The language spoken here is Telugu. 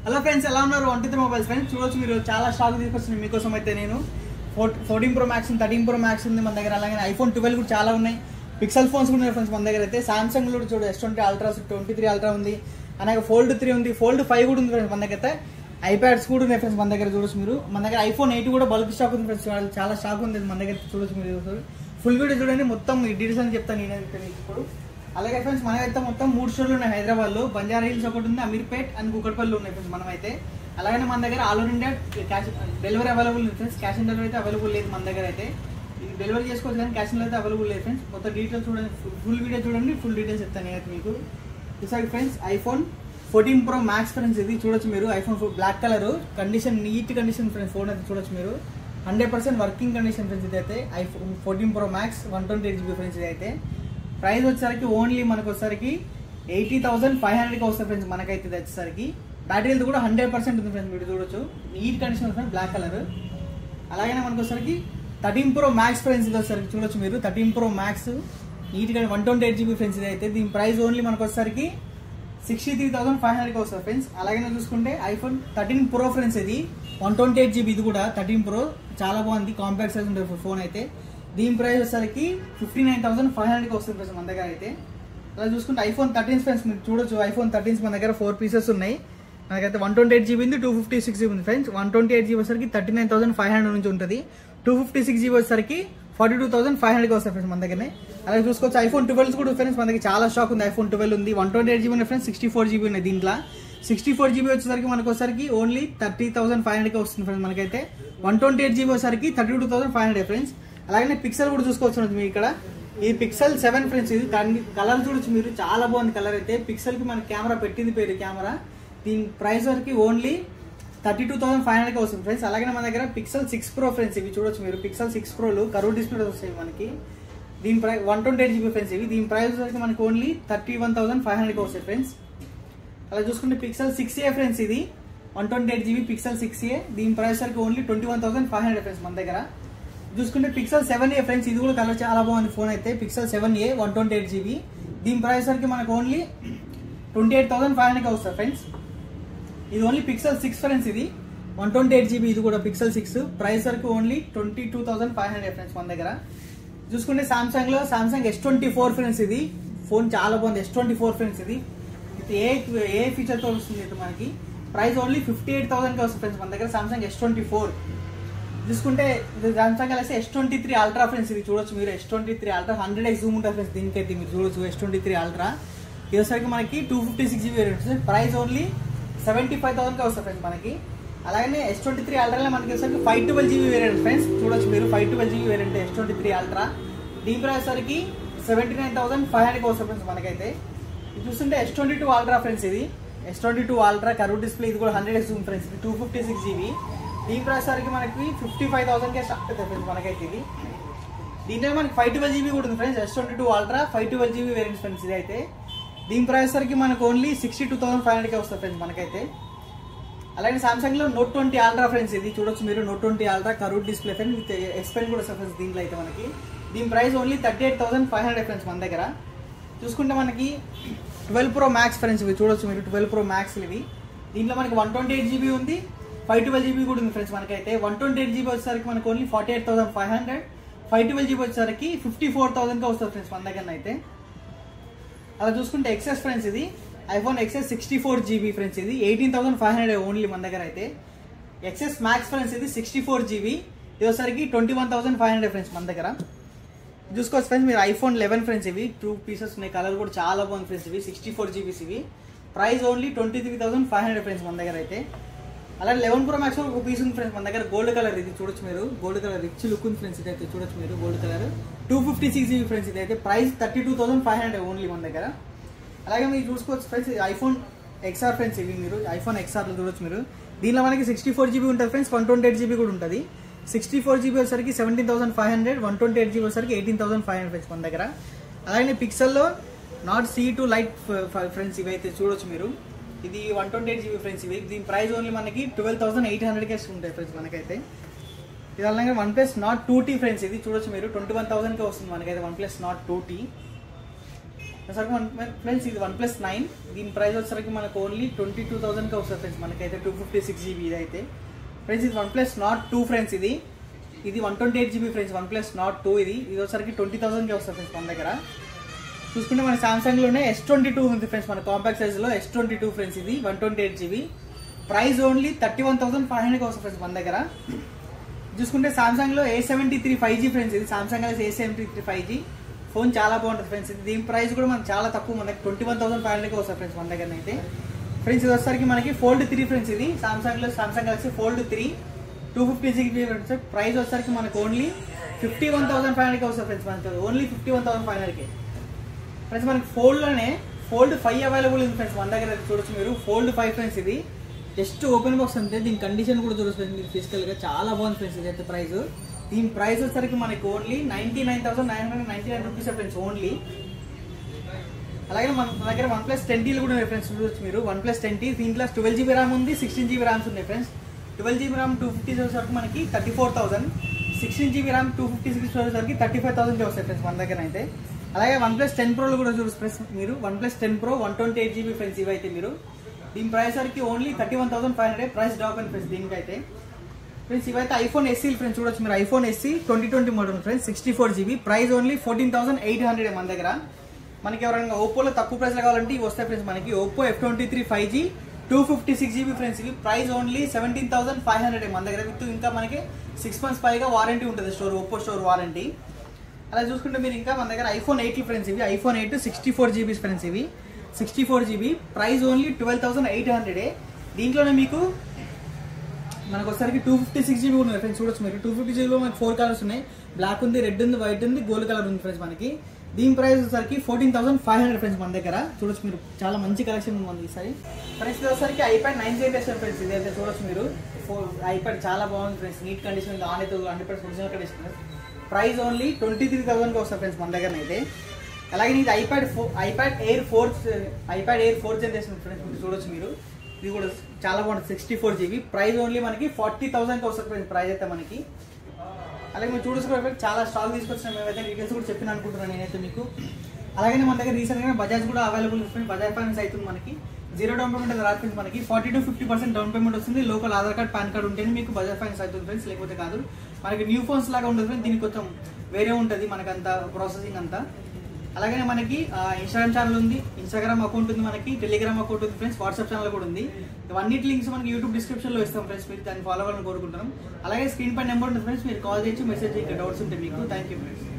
హలో ఫ్రెండ్స్, ఎలా ఉన్నారు? 123 మొబైల్స్ ఫ్రెండ్స్ చూడొచ్చు. మీరు చాలా స్టాక్ తీసుకొచ్చింది మీకోసం. అయితే నేను 14 Pro Max, 13 Pro Max ఉంది మన దగ్గర. అలాగే iPhone 12 కూడా చాలా ఉన్నాయి. పిక్సెల్ ఫోన్స్ కూడా ఉన్నాయి ఫ్రెండ్స్ మన దగ్గర. అయితే సామ్సంగ్ కూడా చూడు, S20 Ultra, 23 Ultra ఉంది. అలాగే Fold 3 ఉంది, Fold 5 కూడా ఉంది ఫ్రెండ్స్ మన దగ్గర. అయితే ఐప్యాడ్స్ కూడా ఉన్నాయి ఫ్రెండ్స్ మన దగ్గర. చూడొచ్చు మీరు. మన దగ్గర iPhone 8 కూడా బల్క్ స్టాక్ ఉంది ఫ్రెండ్స్. చాలా స్టాక్ ఉంది మన దగ్గర. చూడొచ్చు మీరు. ఫుల్ వీడియో చూడండి, మొత్తం డీటెయిల్స్ అని చెప్తాను నేను ఇప్పుడు. అలాగే ఫ్రెండ్స్ మనమైతే మొత్తం 3 స్టోర్లు ఉన్నాయి హైదరాబాద్లో. బంజారా హిల్స్ ఒకటి ఉంది, అమీర్పేట్ అండ్ కూకట్పల్లి ఉన్నాయి ఫ్రెండ్స్ మనమైతే. అలాగే మన దగ్గర all over India cash delivery available ఉంది ఫ్రెండ్స్. క్యాష్ ఆన్ డెలివరీ అయితే అవైలబుల్ లేదు మన దగ్గర. అయితే ఇది డెలివరీ చేసుకోవచ్చు కానీ క్యాష్ ఆన్ డెలివరీ అయితే అవైలబుల్ లేదు ఫ్రెండ్స్. మొత్తం డీటెయిల్స్ చూడండి, ఫుల్ వీడియో చూడండి, ఫుల్ డీటెయిల్స్ చెప్తాను నేనైతే మీకు. చూసారు friends, iPhone 14 Pro Max friends. ఇది చూడొచ్చు మీరు. iPhone black colour condition, neat condition friends. Phone అయితే చూడొచ్చు మీరు. 100% వర్కింగ్ కండిషన్ ఫ్రెండ్స్. ఇది అయితే iPhone 14 Pro Max 128GB friends. ఇది అయితే ప్రైస్ వచ్చేసరికి ఓన్లీ మనకు వచ్చేసరికి 80,500కి వస్తుంది ఫ్రెండ్స్ మనకైతే. ఇది వచ్చేసరికి బ్యాటరీ హెల్త్ కూడా 100% ఉంది ఫ్రెండ్స్. మీరు చూడొచ్చు, neat condition friends, black colour. అలాగే మనకు వచ్చేసరికి 13 Pro Max ఫ్రెండ్స్. ఇది వచ్చేసరికి చూడొచ్చు మీరు. 13 Pro Max నీట్ గా 128GB ఫ్రెండ్స్. ఇది అయితే దీని ప్రైస్ ఓన్లీ మనకు వచ్చేసరికి 63,500కి వస్తుంది ఫ్రెండ్స్. అలాగే చూసుకుంటే iPhone 13 Pro ఫ్రెండ్స్. ఇది 128GB. ఇది కూడా 13 Pro చాలా బాగుంది, కాంపాక్ట్ సైజ్ ఉంటుంది ఫోన్ అయితే. దీని ప్రైస్ వచ్చేసరికి 59,500కి వస్తుంది ఫ్రెండ్స్ మన దగ్గర అయితే. అలా చూసుకుంటే iPhone 13 ఫ్రెండ్స్ మీరు చూడొచ్చు. iPhone 13 మన దగ్గర 4 పీసెస్ ఉన్నాయి మనకైతే. 128GB ఉంది, 256GB ఉంది ఫ్రెండ్స్. 128GB వచ్చేసరికి 39,500 నుంచి ఉంటుంది. 256GB వచ్చేసరికి 42,500కి వస్తాయి ఫ్రెండ్స్ మన దగ్గరనే. అలాగే చూసుకోవచ్చు iPhone 12 కూడా ఫ్రెండ్స్ మన దగ్గర చాలా స్టాక్ ఉంది. iPhone 12 ఉంది, 128GB ఉంది ఫ్రెండ్స్, 64GB ఉన్నాయి దీంట్లో. 64GB వచ్చేసరికి మనకు వచ్చేసరికి ఓన్లీ 30,500కి వస్తుంది ఫ్రెండ్స్ మనకైతే. 128GB వచ్చేసరికి 32,500 ఫ్రెండ్స్. అలాగే పిక్సెల్ కూడా చూసుకోవచ్చు మీరు ఇక్కడ. ఈ Pixel 7 ఫ్రెండ్స్. ఇది కలర్ చూడొచ్చు మీరు, చాలా బాగుంది కలర్ అయితే. పిక్సెల్ కి మన కెమెరా పెట్టింది పేరు కెమెరా. దీని ప్రైస్ వరకు ఓన్లీ 32,500కి వస్తుంది ఫ్రెండ్స్. అలాగే మన దగ్గర Pixel 6 Pro ఫ్రెండ్స్. ఇవి చూడొచ్చు మీరు. Pixel 6 Proలు కర్వ్ డిస్ప్లే వస్తాయి మనకి. దీని ప్రైస్ 128GB ఫ్రెండ్స్. ఇవి దీని ప్రైస్ వరకు మనకి ఓన్లీ 31,500కి వస్తాయి ఫ్రెండ్స్. అలా చూసుకుంటే Pixel 6a ఫ్రెండ్స్. ఇది 128GB Pixel 6a. దీని ప్రైస్ వరకు ఓన్లీ 21,500 ఫ్రెండ్స్ మన దగ్గర. చూసుకుంటే Pixel 7a ఫ్రెండ్స్. ఇది కూడా కలర్ చాలా బాగుంది ఫోన్ అయితే. Pixel 7a 128GB. దీని ప్రైస్ వరకు మనకు ఓన్లీ 28,500కి వస్తుంది ఫ్రెండ్స్. ఇది ఓన్లీ Pixel 6 ఫ్రెండ్స్. ఇది 128GB. ఇది కూడా Pixel 6. ప్రైస్ వరకు ఓన్లీ 22,500 ఫ్రెండ్స్ మన దగ్గర. చూసుకుంటే సామ్సంగ్ లో సామ్సంగ్ S24 ఫ్రెండ్స్. ఇది ఫోన్ చాలా బాగుంది. S24 friends. ఇది ఏ ఫీచర్ తో వస్తుంది అయితే మనకి. ప్రైస్ ఓన్లీ 58,000కి వస్తుంది ఫ్రెండ్స్ మన దగ్గర. సామ్సంగ్ S24 చూసుకుంటే Samsung Galaxy S23 Ultra friends. ఇది చూడొచ్చు మీరు. S23 Ultra 100x జూమ్ ఉంటుంది ఫ్రెండ్స్ దీనికైతే. మీరు చూడొచ్చు S23 Ultra. ఇది వచ్చేసరికి మనకి 256GB వేరియంట్. ప్రైస్ ఓన్లీ 75,000కి వస్తుంది ఫ్రెండ్స్ మనకి. అలాగే S23 Ultra లో మనకి వచ్చేసరికి 512GB వేరియంట్ ఫ్రెండ్స్. చూడొచ్చు మీరు. 512GB variant S23 Ultra. దీని ప్రైస్ వచ్చేసరికి 79,500కి వస్తుంది ఫ్రెండ్స్ మనకైతే. ఇది చూస్తుంటే S22 Ultra ఫ్రెండ్స్. ఇది S22 Ultra కర్వ్ డిస్ప్లే. ఇది కూడా 100x జూమ్ ఫ్రెండ్స్. ఇది 256GB. దీని ప్రైస్ వరకు మనకి 55,000కే స్టార్ట్ అవుతుంది ఫ్రెండ్స్ మనకైతే. ఇది దీంట్లో మనకి 512GB కూడా ఉంది friends. S22 Ultra 512GB variant friends. ఇది అయితే దీని ప్రైస్ వరకు మనకు ఓన్లీ 62,500కే వస్తుంది ఫ్రెండ్స్ మనకైతే. అలాగే సామ్సంగ్ లో Note 20 Ultra ఫ్రెండ్స్. ఇది చూడొచ్చు మీరు. Note 20 Ultra curve display friends with S pen కూడా వస్తుంది ఫ్రెండ్స్ దీంట్లో అయితే మనకి. దీని ప్రైస్ ఓన్లీ 38,500 ఫ్రెండ్స్ మన దగ్గర. చూసుకుంటే మనకి 12 Pro Max ఫ్రెండ్స్. ఇవి చూడొచ్చు మీరు. 12 Pro Max ఇవి. దీంట్లో మనకి 128GB ఉంది, 512GB కూడా ఉంది ఫ్రెండ్స్ మనకైతే. 128GB వచ్చేసరికి మనకు ఓన్లీ 48,500. 512GB వచ్చేసరికి 54,000కి వస్తుంది ఫ్రెండ్స్ మన దగ్గర అయితే. అలా చూసుకుంటే XS ఫ్రెండ్స్. ఇది iPhone XS 64GB ఫ్రెండ్స్. ఇది 18,500 ఓన్లీ మన దగ్గర అయితే. XS Max friends. ఇది 64GB. ఇది వచ్చేసరికి 21,500 ఫ్రెండ్స్ మన దగ్గర. చూసుకోవచ్చు ఫ్రెండ్స్ మీరు. iPhone 11 friends. ఇవి 2 పీసెస్ ఉన్నాయి. కలర్ కూడా చాలా బాగుంది ఫ్రెండ్స్. ఇవి 64GB. ఇవి ప్రైస్ ఓన్లీ 23,500 ఫ్రెండ్స్ మన దగ్గర అయితే. అలాగే 11 Pro Max ఒక పీస్ ఉంది ఫ్రెండ్స్ మన దగ్గర. Gold colour. ఇది చూడొచ్చు మీరు. గోల్డ్ కలర్ రిచ్ లుక్ ఉంది ఫ్రెండ్స్. ఇది అయితే చూడొచ్చు మీరు. Gold colour 256GB friends. ఇది అయితే ప్రైస్ 32,500 ఓన్లీ మన దగ్గర. అలాగే మీరు చూసుకోవచ్చు ఫ్రెండ్స్ iPhone XR ఫ్రెండ్స్. ఇవి మీరు iPhone XR లో చూడొచ్చు మీరు. దీనిలో మనకి 64GB ఉంటుంది ఫ్రెండ్స్, 128GB కూడా ఉంటుంది. 64GB వచ్చేసరికి 17,500, 128GB వచ్చేసరికి 18,500 ఫ్రెండ్స్ మన దగ్గర. అలాగే పిక్సెల్లో Note C2 Lite ఫ్రెండ్స్. ఇవైతే చూడొచ్చు మీరు. ఇది 128GB ఫ్రెండ్స్. ఇవి దీని ప్రైస్ ఓన్లీ మనకి 12,800కే ఉంటాయి ఫ్రెండ్స్ మనకైతే. ఇది అలాగే OnePlus Nord 2T ఫ్రెండ్స్. ఇది చూడొచ్చు మీరు. 21,000కే వస్తుంది మనకైతే OnePlus Nord 2T. సరికి మన ఫ్రెండ్స్ ఇది OnePlus 9, దీని ప్రైస్ వచ్చేసరికి మనకు ఓన్లీ 22,000కి వస్తుంది ఫ్రెండ్స్. మనకైతే 256GB ఇది అయితే ఫ్రెండ్స్. ఇది OnePlus Nord 2 ఫ్రెండ్స్. ఇది 128GB ఫ్రెండ్స్. OnePlus Nord 2 ఇది వచ్చేసరికి 20,000కి వస్తుంది ఫ్రెండ్స్ మన దగ్గర. చూసుకుంటే మన సామ్సంగ్లోనే S22 ఉంది ఫ్రెండ్స్, మన కాంపాక్ట్ సైజ్లో S22 ఫ్రెండ్స్. ఇది 128GB, ప్రైస్ ఓన్లీ 31,500కి వస్తుంది ఫ్రెండ్స్ మన దగ్గర. చూసుకుంటే సామ్సంగ్లో A73 5G ఫ్రెండ్స్. ఇది సామ్సంగ్ A73 5G ఫోన్ చాలా బాగుంటుంది ఫ్రెండ్స్. దీని ప్రైస్ కూడా మనకు చాలా తక్కువ, మనకి 21,500కి వస్తుంది ఫ్రెండ్స్ మన దగ్గర అయితే ఫ్రెండ్స్. ఇది వచ్చేసరికి మనకి Fold 3 ఫ్రెండ్స్. ఇది Samsung Galaxy Fold 3 256GB friends. Price వచ్చేసరికి మనకు ఓన్లీ 51,500కి వస్తుంది ఫ్రెండ్స్ మనకి. ఓన్లీ 51,500కి ఫ్రెండ్స్. మనకి Fold 5 అవైలబుల్ ఉంది ఫ్రెండ్స్ మన దగ్గర. చూడొచ్చు మీరు Fold 5 ఫ్రెండ్స్. ఇది జస్ట్ ఓపెన్ బాక్స్ అంతే, దీని కండిషన్ కూడా చూడొచ్చు ఫ్రెండ్స్ మీరు ఫిజికల్గా. చాలా బాగుంది ఫ్రెండ్స్ ఇదైతే ప్రైస్. దీని ప్రైస్ వచ్చేసరికి మనకి ఓన్లీ 99,999 రూపీస్ ఫ్రెండ్స్ ఓన్లీ. అలాగే మన దగ్గర OnePlus 10T కూడా ఉన్నాయి ఫ్రెండ్స్. చూడొచ్చు మీరు OnePlus 10T. దీంట్లో 12GB ర్యామ్ ఉంది, 16GB ర్యామ్స్ ఉన్నాయి ఫ్రెండ్స్. 12GB ర్యామ్ 256 వరకు మనకి 34,000, 16GB ర్యామ్ 256 వరకు 35,000కి వస్తాయి ఫ్రెండ్స్ మన దగ్గర అయితే. అలాగే OnePlus 10 Pro కూడా చూడొచ్చు ఫ్రెండ్స్ మీరు. OnePlus 10 Pro 128GB friends. ఇవైతే మీరు దీని ప్రైస్ వరకు ఓన్లీ 31,500 ప్రైస్ డ్రాప్ అని ఫ్రెండ్స్ దీనికైతే ఫ్రెండ్స్. ఇవైతే iPhone SE ఫ్రెండ్స్. చూడొచ్చు మీరు iPhone SE 2020 model friends. 64GB, price only 14,800 మన దగ్గర. మనకి ఎవరైనా ఓప్పోలో తక్కువ ప్రైస్లో కావాలంటే ఇవి వస్తాయి ఫ్రెండ్స్ మనకి. Oppo F23 5G 256GB friends. ఇవి ప్రైస్ ఓన్లీ 17,500 మన దగ్గర. విత్ ఇంకా మనకి 6 months పైగా వారంటీ ఉంటుంది ఓప్పో స్టోర్ వారంటీ. అలా చూసుకుంటే మీరు ఇంకా మన దగ్గర iPhone 8 ఫ్రెండ్స్. ఇవి iPhone 8 64GB ఫ్రెండ్స్. ఇవి 64GB, ప్రైస్ ఓన్లీ 12,800. దీంట్లోనే మీకు మనకు ఒకసారికి 256GB ఉన్నాయి ఫ్రెండ్స్. చూడొచ్చు మీరు 256GB మనకి 4 కలర్స్ ఉన్నాయి. బ్లాక్ ఉంది, రెడ్ ఉంది, వైట్ ఉంది, గోల్డ్ కలర్ ఉంది ఫ్రెండ్స్ మనకి. దీని ప్రైస్ వచ్చేసరికి 14,500 ఫ్రెండ్స్ మన దగ్గర. చూడొచ్చు మీరు చాలా మంచి కలెక్షన్ ఉంది ఈసారి ఫ్రెండ్స్. ఇది వచ్చేసరికి iPad 9 జనరేషన్ ఫ్రెండ్స్. ఇది అయితే చూడొచ్చు మీరు. iPad చాలా బాగుంది ఫ్రెండ్స్. నీట్ కండిషన్, ఆన్ అయితే 100% ఒరిజినల్ కండిషన్. ప్రైస్ ఓన్లీ 23,000కి వస్తుంది ఫ్రెండ్స్ మన దగ్గర అయితే. అలాగే ఇది iPad Air 4 జనరేషన్ ఫ్రెండ్స్. చూడొచ్చు మీరు. ఇది కూడా చాలా బాగుంటుంది 64GB, ప్రైస్ ఓన్లీ మనకి 40,000కి వస్తుంది ఫ్రెండ్స్ ప్రైస్ అయితే మనకి. అలాగే మీరు చూడొచ్చు చాలా స్టాక్ తీసుకొచ్చిన మేమైతే డీటెయిల్స్ కూడా చెప్పిన అనుకుంటున్నాను నేనైతే మీకు. అలాగే మన దగ్గర రీసెంట్గా బజాజ్ కూడా అవైలబుల్ ఫ్రెండ్స్. బజాజ్ ఫైనాన్స్ అవుతుంది మనకి. 0 డౌన్ పేమెంట్ రాదు ఫ్రెండ్స్ మనకి. 40 to 50% డౌన్ పేమెంట్ వస్తుంది. Local Aadhaar card, pan card ఉంటేనే మీకు బజాజ్ ఫైనాన్స్ అవుతుంది ఫ్రెండ్స్, లేకపోతే కాదు. మనకి న్యూ ఫోన్స్ లాగా ఉంటుంది ఫ్రెండ్స్. దీనికి కొంచెం వేరే ఉంటుంది మనకంతా ప్రాసెసింగ్ అంతా. అలాగే మనకి ఇన్స్టాగ్రామ్ ఛానల్ ఉంది, ఇన్స్టాగ్రామ్ అకౌంట్ ఉంది మనకి, టెలిగ్రామ్ అకౌంట్ ఉంది ఫ్రెండ్స్, వాట్సాప్ ఛానల్ కూడా ఉంది. ఇవన్నిటి లింక్స్ మనకి యూట్యూబ్ డిస్క్రిప్షన్లో ఇస్తాం ఫ్రెండ్స్. మీరు దాన్ని ఫాలో అవ్వాలని కోరుకుంటున్నాం. అలాగే స్క్రీన్ పై నెంబర్ ఉంటుంది ఫ్రెండ్స్, మీరు కాల్ చేయొచ్చు, మెసేజ్ చేయొచ్చు డౌట్స్ ఉంటాయి మీకు. Thank you friends.